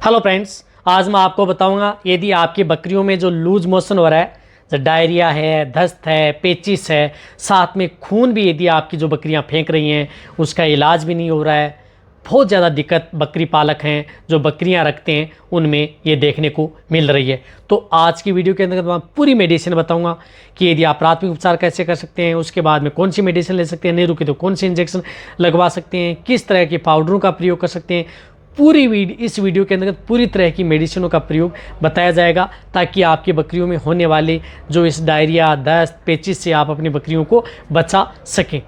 Hello friends, आज मैं आपको बताऊंगा यदि आपकी बकरियों में जो लूज मोशन हो रहा है, जो डायरिया है, दस्त है, पेचिस है, साथ में खून भी यदि आपकी जो बकरियां फेंक रही हैं उसका इलाज भी नहीं हो रहा है, बहुत ज़्यादा दिक्कत बकरी पालक हैं जो बकरियां रखते हैं उनमें ये देखने को मिल रही है। तो आज की वीडियो के अंदर मैं पूरी मेडिसिन बताऊंगा कि यदि आप प्राथमिक उपचार कैसे कर सकते हैं, उसके बाद में कौन सी मेडिसिन ले सकते हैं, नहीं रुके तो कौन सी इंजेक्शन लगवा सकते हैं, किस तरह के पाउडरों का प्रयोग कर सकते हैं। इस वीडियो के अंतर्गत पूरी तरह की मेडिसिनों का प्रयोग बताया जाएगा ताकि आपकी बकरियों में होने वाले जो इस डायरिया, दस्त, पेचिस से आप अपनी बकरियों को बचा सकें।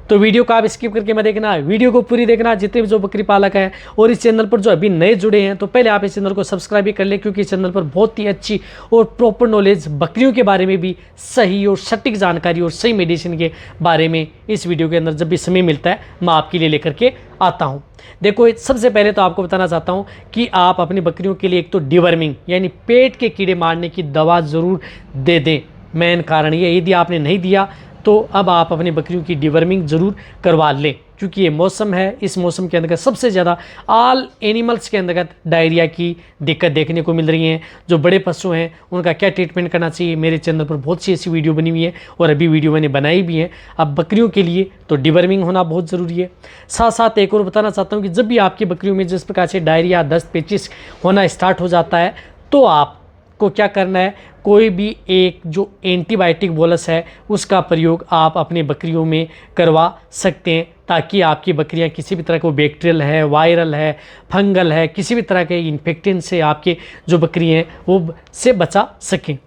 तो वीडियो को आप स्किप करके मत देखना, वीडियो को पूरी देखना जितने भी जो बकरी पालक हैं। और इस चैनल पर जो अभी नए जुड़े हैं तो पहले आप इस चैनल को सब्सक्राइब भी कर लें, क्योंकि इस चैनल पर बहुत ही अच्छी और प्रॉपर नॉलेज बकरियों के बारे में भी सही और सटीक जानकारी और सही मेडिसिन के बारे में इस वीडियो के अंदर जब भी समय मिलता है मैं आपके लिए लेकर के आता हूँ। देखो, सबसे पहले तो आपको बताना चाहता हूँ कि आप अपनी बकरियों के लिए एक तो डिवर्मिंग यानी पेट के कीड़े मारने की दवा ज़रूर दे दें। मेन कारण ये, यदि आपने नहीं दिया तो अब आप अपनी बकरियों की डिवर्मिंग ज़रूर करवा लें, क्योंकि ये मौसम है। इस मौसम के अंतर्गत सबसे ज़्यादा ऑल एनिमल्स के अंतर्गत डायरिया की दिक्कत देखने को मिल रही है। जो बड़े पशु हैं उनका क्या ट्रीटमेंट करना चाहिए, मेरे चैनल पर बहुत सी ऐसी वीडियो बनी हुई है और अभी वीडियो मैंने बनाई भी है। अब बकरियों के लिए तो डिवर्मिंग होना बहुत ज़रूरी है। साथ साथ एक और बताना चाहता हूँ कि जब भी आपकी बकरियों में जिस प्रकार से डायरिया, दस्त, पेचिस होना स्टार्ट हो जाता है तो आपको क्या करना है, कोई भी एक जो एंटीबायोटिक बोलस है उसका प्रयोग आप अपनी बकरियों में करवा सकते हैं, ताकि आपकी बकरियां किसी भी तरह का बैक्टीरियल है, वायरल है, फंगल है, किसी भी तरह के इन्फेक्शन से आपके जो बकरी हैं वो से बचा सकें।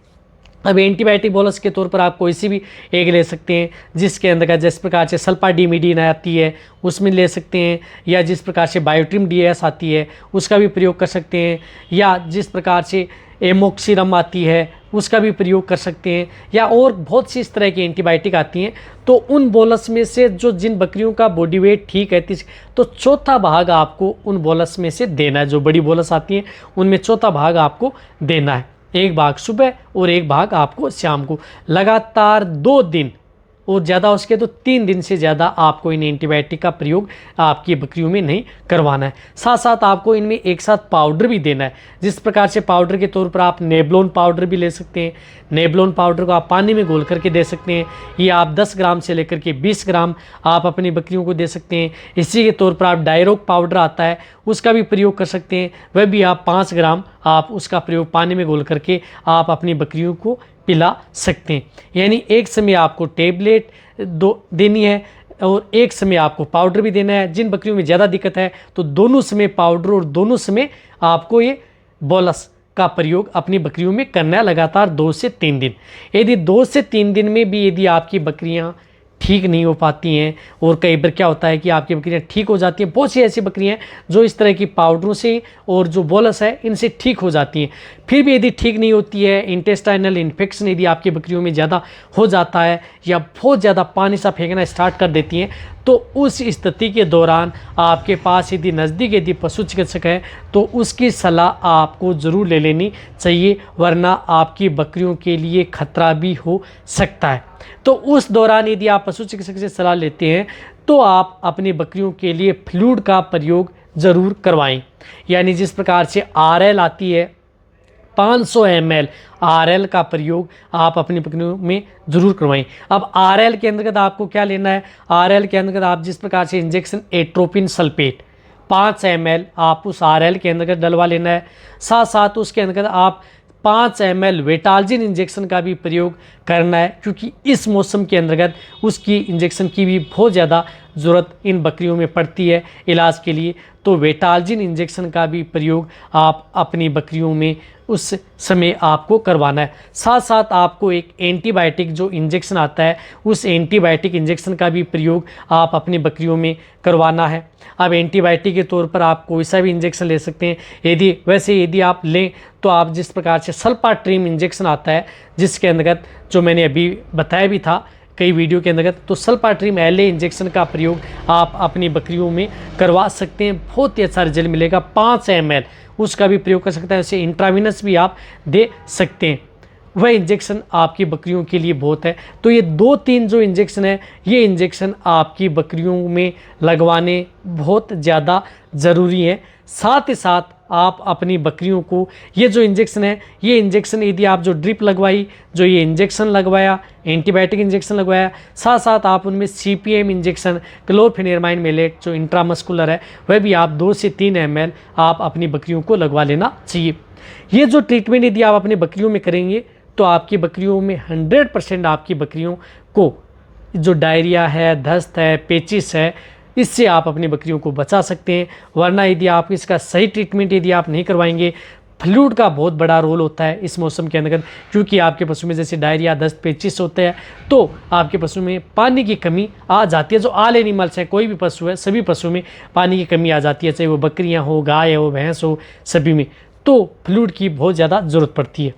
अब एंटीबायोटिक बोलस के तौर पर आप कोई सी भी एक ले सकते हैं, जिसके अंदर जिस प्रकार से सल्फाडीमिडीन आती है उसमें ले सकते हैं, या जिस प्रकार से बायोट्रिम डीएस आती है उसका भी प्रयोग कर सकते हैं, या जिस प्रकार से एमोक्सिरम आती है उसका भी प्रयोग कर सकते हैं, या और बहुत सी इस तरह की एंटीबायोटिक आती हैं। तो उन बोलस में से जो जिन बकरियों का बॉडी वेट ठीक है तो चौथा भाग आपको उन बोलस में से देना है। जो बड़ी बोलस आती हैं उनमें चौथा भाग आपको देना है, एक भाग सुबह और एक भाग आपको शाम को, लगातार 2 दिन और ज़्यादा उसके तो 3 दिन से ज़्यादा आपको इन एंटीबायोटिक का प्रयोग आपकी बकरियों में नहीं करवाना है। साथ साथ आपको इनमें एक साथ पाउडर भी देना है, जिस प्रकार से पाउडर के तौर पर आप नेबलोन पाउडर भी ले सकते हैं। नेबलोन पाउडर को आप पानी में घोल करके दे सकते हैं, ये आप 10 ग्राम से लेकर के 20 ग्राम आप अपनी बकरियों को दे सकते हैं। इसी के तौर पर आप डायरोक पाउडर आता है उसका भी प्रयोग कर सकते हैं, वह भी आप 5 ग्राम आप उसका प्रयोग पानी में घोल करके आप अपनी बकरियों को पिला सकते हैं। यानी एक समय आपको टेबलेट देनी है और एक समय आपको पाउडर भी देना है। जिन बकरियों में ज़्यादा दिक्कत है तो दोनों समय पाउडर और दोनों समय आपको ये बोलस का प्रयोग अपनी बकरियों में करना है, लगातार 2 से 3 दिन। यदि 2 से 3 दिन में भी यदि आपकी बकरियां ठीक नहीं हो पाती हैं, और कई बार क्या होता है कि आपकी बकरियां ठीक हो जाती हैं, बहुत सी ऐसी बकरियां जो इस तरह की पाउडरों से और जो बोलस है इनसे ठीक हो जाती हैं, फिर भी यदि ठीक नहीं होती है, इंटेस्टाइनल इन्फेक्शन यदि आपकी बकरियों में ज़्यादा हो जाता है या बहुत ज़्यादा पानी सा फेंकना स्टार्ट कर देती हैं, तो उस स्थिति के दौरान आपके पास यदि नज़दीक यदि पशु चिकित्सक है तो उसकी सलाह आपको ज़रूर ले लेनी चाहिए, वरना आपकी बकरियों के लिए खतरा भी हो सकता है। तो उस दौरान यदि आप पशु चिकित्सक से सलाह लेते हैं तो आप अपनी बकरियों के लिए फ्लूइड का प्रयोग ज़रूर करवाएं। यानी जिस प्रकार से RL आती है 500 ml RL का प्रयोग आप अपनी बकरियों में ज़रूर करवाएं। अब RL के अंतर्गत आपको क्या लेना है, RL के अंतर्गत आप जिस प्रकार से इंजेक्शन एट्रोपिन सल्फेट 5 ml आप उस RL के अंतर्गत डलवा लेना है। साथ साथ उसके अंतर्गत आप 5 ml वेटाल्जिन इंजेक्शन का भी प्रयोग करना है, क्योंकि इस मौसम के अंतर्गत उसकी इंजेक्शन की भी बहुत ज़्यादा ज़रूरत इन बकरियों में पड़ती है इलाज के लिए। तो वेटाल्जिन इंजेक्शन का भी प्रयोग आप अपनी बकरियों में उस समय आपको करवाना है। साथ साथ आपको एक एंटीबायोटिक जो इंजेक्शन आता है उस एंटीबायोटिक इंजेक्शन का भी प्रयोग आप अपनी बकरियों में करवाना है। अब एंटीबायोटिक के तौर पर आप कोई सा भी इंजेक्शन ले सकते हैं, यदि आप लें तो आप जिस प्रकार से सल्फाट्रिम इंजेक्शन आता है जिसके अंतर्गत जो मैंने अभी बताया भी था कई वीडियो के अंतर्गत, तो सल्फाट्रिम LA इंजेक्शन का प्रयोग आप अपनी बकरियों में करवा सकते हैं, बहुत ही अच्छा रिजल्ट मिलेगा। 5 ml उसका भी प्रयोग कर सकते हैं, उसे इंट्रावीनस भी आप दे सकते हैं, वह इंजेक्शन आपकी बकरियों के लिए बहुत है। तो ये 2-3 जो इंजेक्शन है ये इंजेक्शन आपकी बकरियों में लगवाने बहुत ज़्यादा ज़रूरी है। साथ ही साथ आप अपनी बकरियों को ये जो इंजेक्शन है, ये इंजेक्शन यदि आप जो ड्रिप लगवाई, जो ये इंजेक्शन लगवाया, एंटीबायोटिक इंजेक्शन लगवाया, साथ साथ आप उनमें CPM इंजेक्शन क्लोरफेनेरमाइन मेलेट जो इंट्रामस्कुलर है वह भी आप 2 से 3 ml आप अपनी बकरियों को लगवा लेना चाहिए। ये जो ट्रीटमेंट यदि आप अपनी बकरियों में करेंगे तो आपकी बकरियों में 100% आपकी बकरियों को जो डायरिया है, दस्त है, पेचिस है, इससे आप अपनी बकरियों को बचा सकते हैं। वरना यदि आप इसका सही ट्रीटमेंट यदि आप नहीं करवाएंगे, फ्लूइड का बहुत बड़ा रोल होता है इस मौसम के अंदर, क्योंकि आपके पशु में जैसे डायरिया, दस्त, पेचिस होते हैं तो आपके पशु में पानी की कमी आ जाती है। जो ऑल एनिमल्स हैं, कोई भी पशु है, सभी पशु में पानी की कमी आ जाती है, चाहे वो बकरियाँ हो, गाय हो, भैंस हो, सभी में तो फ्लूइड की बहुत ज़्यादा ज़रूरत पड़ती है।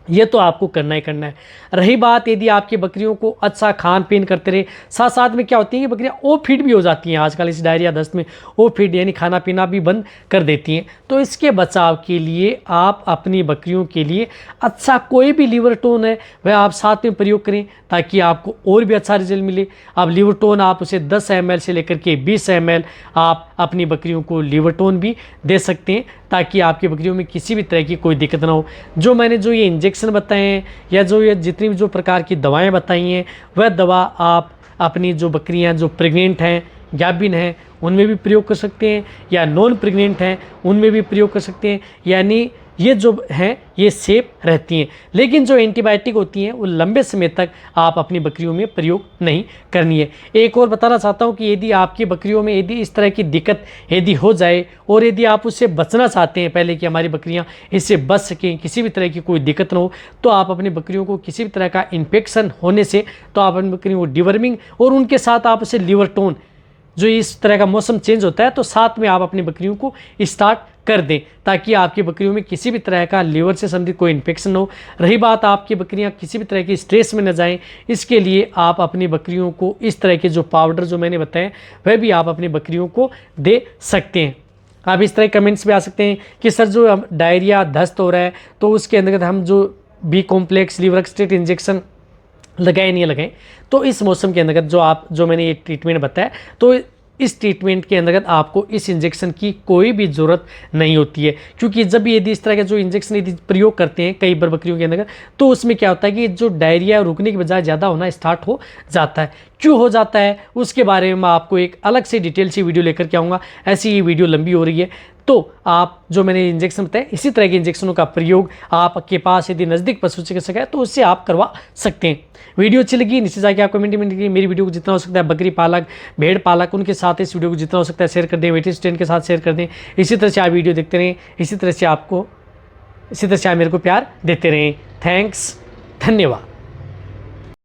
ये तो आपको करना ही करना है। रही बात यदि आपकी बकरियों को अच्छा खान पीन करते रहे, साथ साथ में क्या होती है कि बकरियाँ ओ फीड भी हो जाती हैं आजकल इस डायरिया दस्त में, ओ फीड यानी खाना पीना भी बंद कर देती हैं। तो इसके बचाव के लिए आप अपनी बकरियों के लिए अच्छा कोई भी लिवरटोन है वह आप साथ में प्रयोग करें ताकि आपको और भी अच्छा रिजल्ट मिले। अब लिवरटोन आप उसे 10 ml से लेकर के 20 ml आप अपनी बकरियों को लिवरटोन भी दे सकते हैं ताकि आपकी बकरियों में किसी भी तरह की कोई दिक्कत ना हो। जो मैंने जो ये इंजेक्शन बताए हैं या जो ये जितनी भी जो प्रकार की दवाएं बताई हैं वह दवा आप अपनी जो बकरियां जो प्रेग्नेंट हैं, गाभिन हैं, उनमें भी प्रयोग कर सकते हैं या नॉन प्रेग्नेंट हैं उनमें भी प्रयोग कर सकते हैं। यानी ये जो हैं ये सेफ रहती हैं। लेकिन जो एंटीबायोटिक होती हैं वो लंबे समय तक आप अपनी बकरियों में प्रयोग नहीं करनी है। एक और बताना चाहता हूँ कि यदि आपकी बकरियों में यदि इस तरह की दिक्कत यदि हो जाए और यदि आप उससे बचना चाहते हैं, पहले कि हमारी बकरियाँ इससे बच सकें, किसी भी तरह की कोई दिक्कत ना हो, तो आप अपनी बकरियों को किसी भी तरह का इन्फेक्शन होने से तो आप अपनी बकरियों को डिवर्मिंग और उनके साथ आप उसे लिवरटोन, जो इस तरह का मौसम चेंज होता है तो साथ में आप अपनी बकरियों को स्टार्ट कर दें ताकि आपकी बकरियों में किसी भी तरह का लीवर से संबंधित कोई इन्फेक्शन हो। रही बात आपकी बकरियां किसी भी तरह की स्ट्रेस में न जाएं, इसके लिए आप अपनी बकरियों को इस तरह के जो पाउडर जो मैंने बताए वह भी आप अपनी बकरियों को दे सकते हैं। आप इस तरह कमेंट्स भी आ सकते हैं कि सर जो डायरिया दस्त हो रहा है तो उसके अंतर्गत हम जो B कॉम्प्लेक्स लिवरक्सटेट इंजेक्शन लगाए नहीं लगाएं, तो इस मौसम के अंतर्गत जो मैंने ये ट्रीटमेंट बताया तो इस ट्रीटमेंट के अंतर्गत आपको इस इंजेक्शन की कोई भी ज़रूरत नहीं होती है। क्योंकि जब यदि इस तरह के जो इंजेक्शन यदि प्रयोग करते हैं कई बार बकरियों के अंतर्गत तो उसमें क्या होता है कि जो डायरिया रुकने की बजाय ज़्यादा होना स्टार्ट हो जाता है। क्यों हो जाता है उसके बारे में मैं आपको एक अलग से डिटेल से वीडियो लेकर के आऊँगा। ऐसी ये वीडियो लंबी हो रही है तो आप जो मैंने इंजेक्शन बताए इसी तरह के इंजेक्शनों का प्रयोग आपके पास यदि नज़दीक पशु चिकित्सक है तो उससे आप करवा सकते हैं। वीडियो अच्छी लगी नीचे जाके आप कमेंट में लिखिए। मेरी वीडियो को जितना हो सकता है बकरी पालक, भेड़ पालक उनके साथ इस वीडियो को जितना हो सकता है शेयर कर दें, वेट स्टैंड के साथ शेयर कर दें। इसी तरह से आप वीडियो देखते रहें, इसी तरह से आप मेरे को प्यार देते रहें। थैंक्स, धन्यवाद।